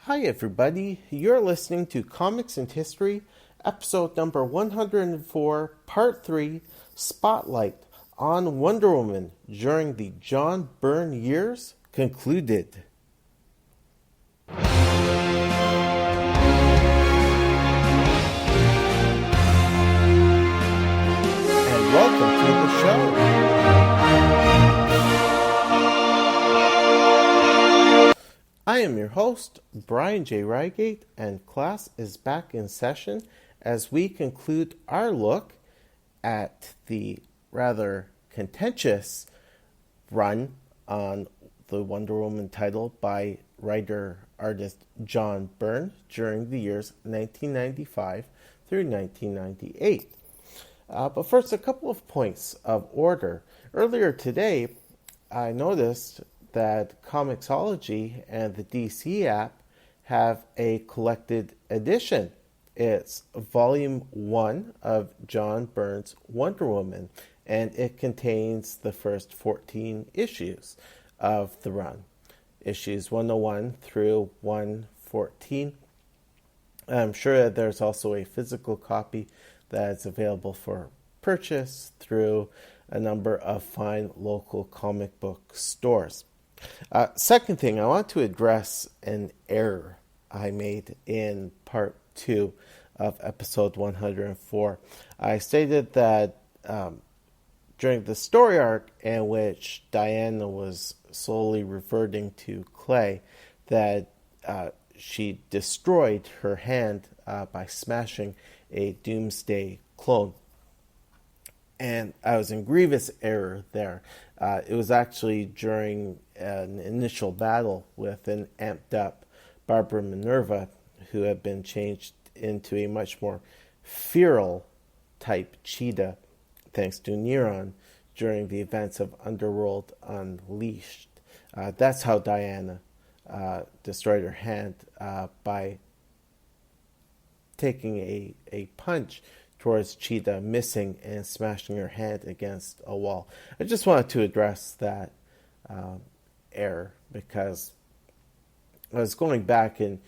Hi everybody, you're listening to Comics and History, episode number 104, part 3, Spotlight on Wonder Woman during the John Byrne years concluded. And welcome to the show. I am your host, Brian J. Rygate, and class is back in session as we conclude our look at the rather contentious run on the Wonder Woman title by writer-artist John Byrne during the years 1995 through 1998. But first, a couple of points of order. Earlier today, I noticed that Comixology and the DC app have a collected edition. It's volume 1 of John Byrne's Wonder Woman, and it contains the first 14 issues of the run. Issues 101 through 114. I'm sure that there's also a physical copy that's available for purchase through a number of fine local comic book stores. Second thing, I want to address an error I made in part 2 of episode 104. I stated that during the story arc in which Diana was solely reverting to clay, that she destroyed her hand by smashing a Doomsday clone. And I was in grievous error there. It was actually during an initial battle with an amped up Barbara Minerva, who had been changed into a much more feral type cheetah thanks to Neuron during the events of Underworld Unleashed. That's how Diana destroyed her hand by taking a punch towards Cheetah, missing and smashing her hand against a wall. I just wanted to address that error because I was going back and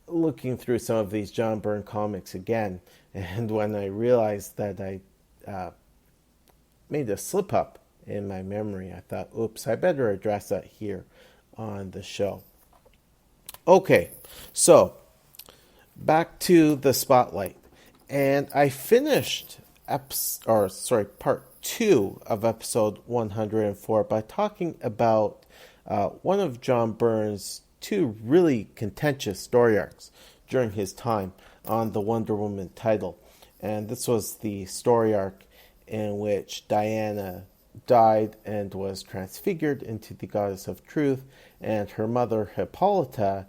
looking through some of these John Byrne comics again, and when I realized that I made a slip up in my memory, I thought, oops, I better address that here on the show. Okay, so back to the spotlight. And I finished part 2 of episode 104 by talking about one of John Byrne's 2 really contentious story arcs during his time on the Wonder Woman title. And this was the story arc in which Diana died and was transfigured into the goddess of truth, and her mother Hippolyta,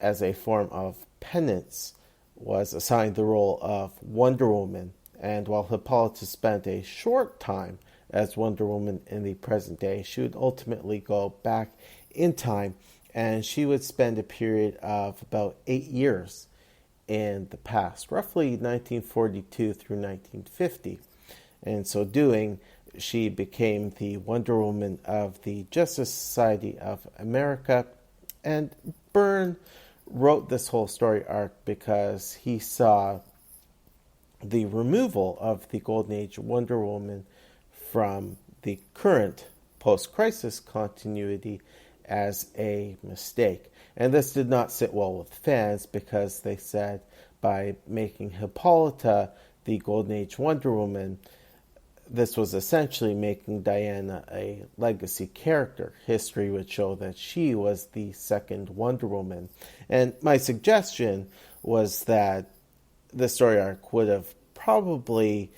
as a form of penance, was assigned the role of Wonder Woman. And while Hippolyta spent a short time as Wonder Woman in the present day, she would ultimately go back in time, and she would spend a period of about 8 years in the past, roughly 1942 through 1950. In so doing, she became the Wonder Woman of the Justice Society of America. And Byrne wrote this whole story arc because he saw the removal of the Golden Age Wonder Woman from the current post-crisis continuity as a mistake. And this did not sit well with fans because they said by making Hippolyta the Golden Age Wonder Woman, this was essentially making Diana a legacy character. History would show that she was the second Wonder Woman. And my suggestion was that the story arc would have probably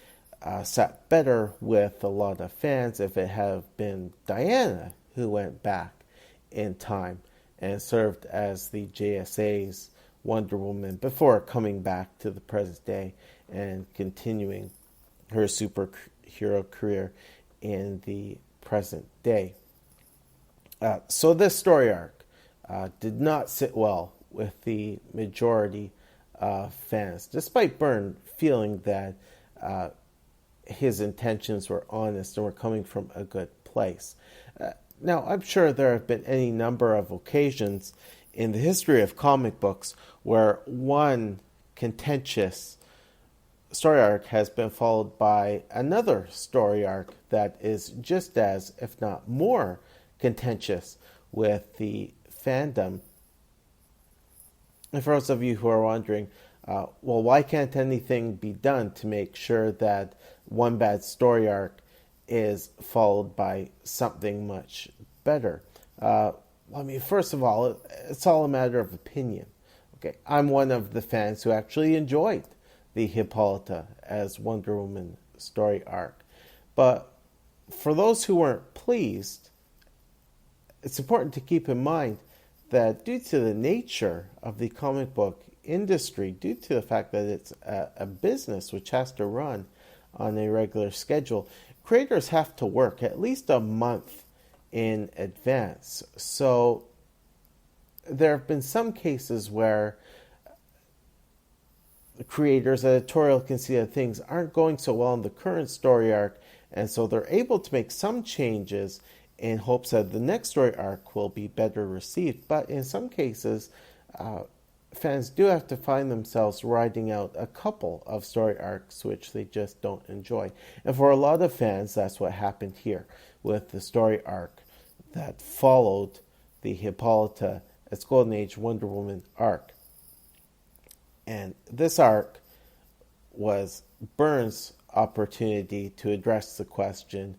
sat better with a lot of fans if it had been Diana who went back in time and served as the JSA's Wonder Woman before coming back to the present day and continuing her superhero career in the present day. So this story arc did not sit well with the majority of fans, despite Byrne feeling that his intentions were honest and were coming from a good place. Now, I'm sure there have been any number of occasions in the history of comic books where one contentious story arc has been followed by another story arc that is just as, if not more, contentious with the fandom. And for those of you who are wondering, well, why can't anything be done to make sure that one bad story arc is followed by something much better? First of all, it's all a matter of opinion. Okay, I'm one of the fans who actually enjoyed the Hippolyta as Wonder Woman story arc. But for those who weren't pleased, it's important to keep in mind that due to the nature of the comic book industry, due to the fact that it's a business which has to run on a regular schedule, creators have to work at least a month in advance. So there have been some cases where the creators' editorial can see that things aren't going so well in the current story arc, and so they're able to make some changes in hopes that the next story arc will be better received. But in some cases, fans do have to find themselves riding out a couple of story arcs which they just don't enjoy. And for a lot of fans, that's what happened here with the story arc that followed the Hippolyta as Golden Age Wonder Woman arc. And this arc was Byrne's opportunity to address the question,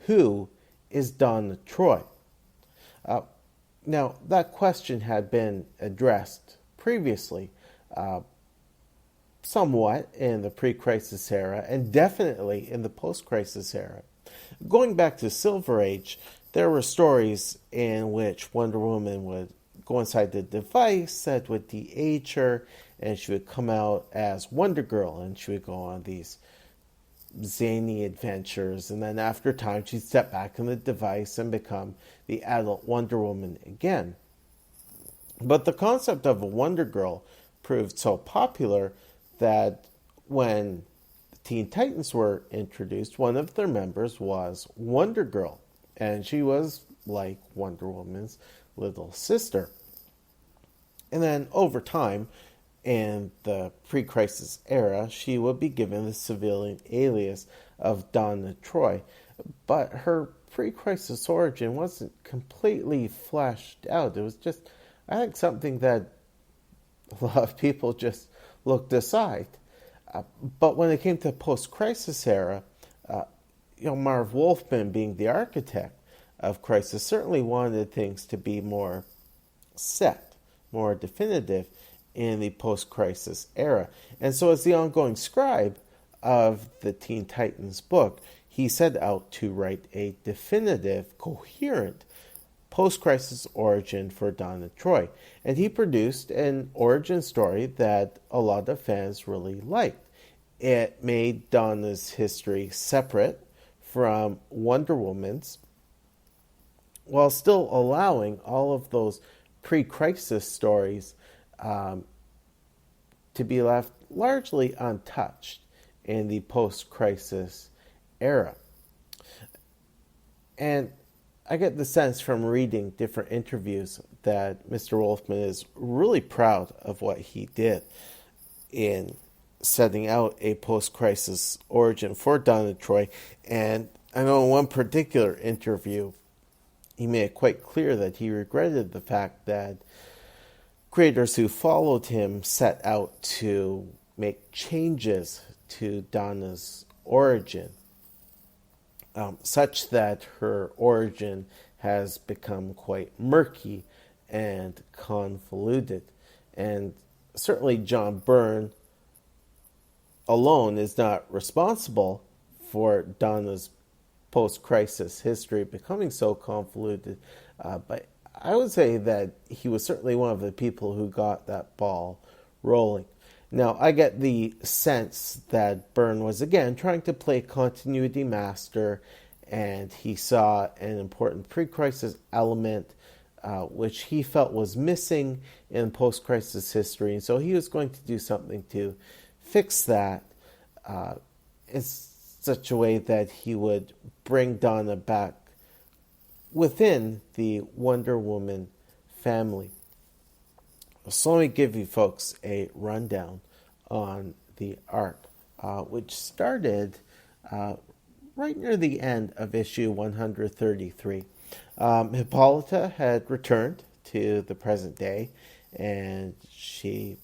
who is Donna Troy? Now, that question had been addressed previously, somewhat in the pre-crisis era, and definitely in the post-crisis era. Going back to Silver Age, there were stories in which Wonder Woman would go inside the device that would de-age her, and she would come out as Wonder Girl, and she would go on these zany adventures, and then after time she'd step back in the device and become the adult Wonder Woman again. But the concept of a Wonder Girl proved so popular that when the Teen Titans were introduced, one of their members was Wonder Girl, and she was like Wonder Woman's little sister. And then over time, in the pre-crisis era, she would be given the civilian alias of Donna Troy. But her pre-crisis origin wasn't completely fleshed out. It was just, I think, something that a lot of people just looked aside. But when it came to post-crisis era, Marv Wolfman, being the architect of Crisis, certainly wanted things to be more set, more definitive in the post-crisis era. And so as the ongoing scribe of the Teen Titans book, he set out to write a definitive, coherent post-crisis origin for Donna Troy. And he produced an origin story that a lot of fans really liked. It made Donna's history separate from Wonder Woman's, while still allowing all of those pre-crisis stories to be left largely untouched in the post-crisis era. And I get the sense from reading different interviews that Mr. Wolfman is really proud of what he did in setting out a post-crisis origin for Donna Troy. And I know in one particular interview, he made it quite clear that he regretted the fact that creators who followed him set out to make changes to Donna's origin, such that her origin has become quite murky and convoluted. And certainly John Byrne alone is not responsible for Donna's post-crisis history becoming so convoluted, but I would say that he was certainly one of the people who got that ball rolling. Now, I get the sense that Byrne was, again, trying to play continuity master, and he saw an important pre-crisis element which he felt was missing in post-crisis history, and so he was going to do something to fix that in such a way that he would bring Donna back within the Wonder Woman family. So let me give you folks a rundown on the arc, which started right near the end of issue 133. Hippolyta had returned to the present day, and she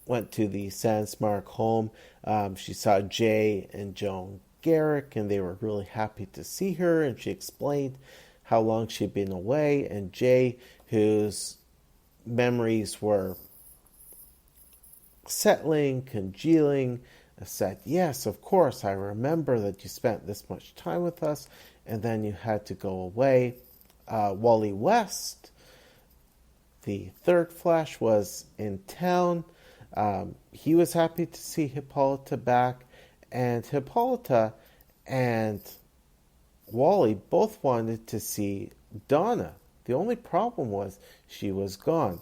went to the Sandsmark home. She saw Jay and Joan Garrick, and they were really happy to see her, and she explained how long she'd been away, and Jay, whose memories were settling, congealing, said, yes, of course, I remember that you spent this much time with us, and then you had to go away. Wally West, the third Flash, was in town. He was happy to see Hippolyta back, and Hippolyta and Wally both wanted to see Donna. The only problem was she was gone.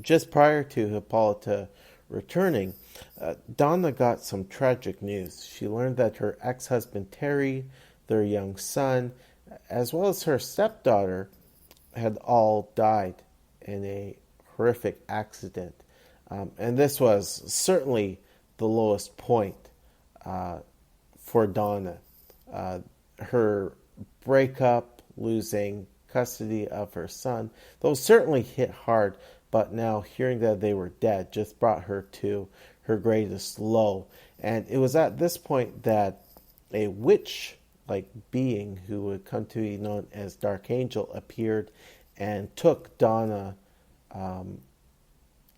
Just prior to Hippolyta returning, Donna got some tragic news. She learned that her ex-husband Terry, their young son, as well as her stepdaughter, had all died in a horrific accident. And this was certainly the lowest point for Donna. Her breakup, losing custody of her son, those certainly hit hard, but now hearing that they were dead just brought her to her greatest low. And it was at this point that a witch-like being who would come to be known as Dark Angel appeared and took Donna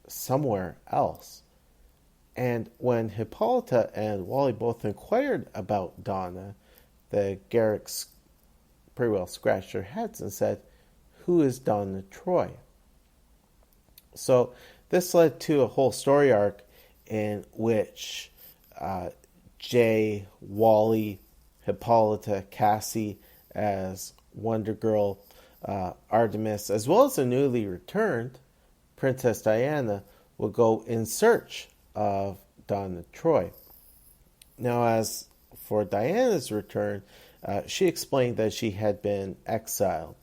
somewhere else. And when Hippolyta and Wally both inquired about Donna, the Garricks pretty well scratched their heads and said, who is Donna Troy? So this led to a whole story arc in which Jay, Wally, Hippolyta, Cassie as Wonder Girl, Artemis, as well as the newly returned Princess Diana, will go in search of Donna Troy. Now, as for Diana's return, she explained that she had been exiled.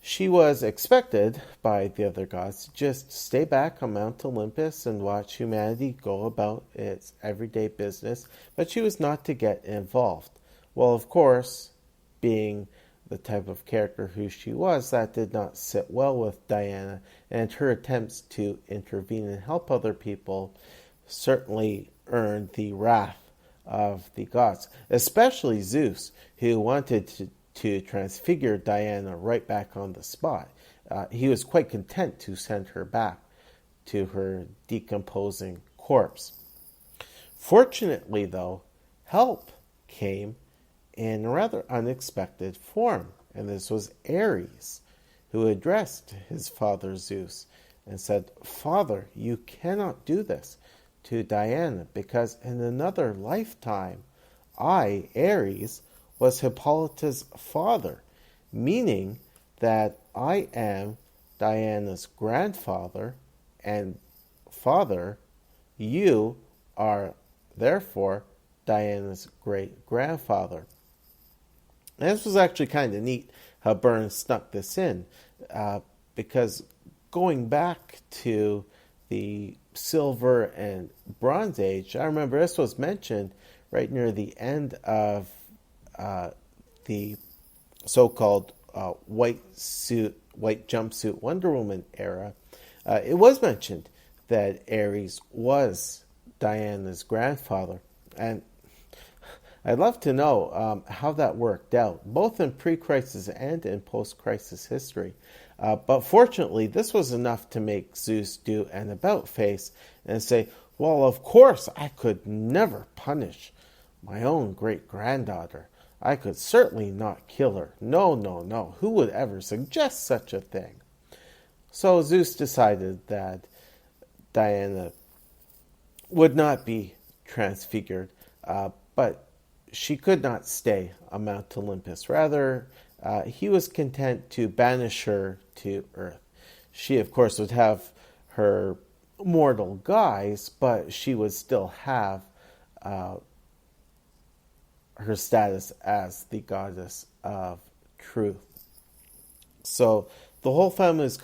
She was expected by the other gods to just stay back on Mount Olympus and watch humanity go about its everyday business, but she was not to get involved. Well, of course, being the type of character who she was, that did not sit well with Diana, and her attempts to intervene and help other people certainly earned the wrath of the gods, especially Zeus, who wanted to transfigure Diana right back on the spot. He was quite content to send her back to her decomposing corpse. Fortunately, though, help came in a rather unexpected form, and this was Ares, who addressed his father Zeus and said, Father, you cannot do this to Diana, because in another lifetime, I, Ares, was Hippolyta's father, meaning that I am Diana's grandfather, and father, you are therefore Diana's great-grandfather. And this was actually kind of neat how Byrne snuck this in, because going back to the Silver and Bronze Age, I remember this was mentioned right near the end of the so-called white jumpsuit Wonder Woman era. It was mentioned that Ares was Diana's grandfather, and I'd love to know how that worked out, both in pre-crisis and in post-crisis history. But fortunately, this was enough to make Zeus do an about-face and say, well, of course, I could never punish my own great-granddaughter. I could certainly not kill her. No, no, no. Who would ever suggest such a thing? So Zeus decided that Diana would not be transfigured, but she could not stay on Mount Olympus. Rather, he was content to banish her to Earth. She, of course, would have her mortal guise, but she would still have her status as the goddess of truth. So the whole family is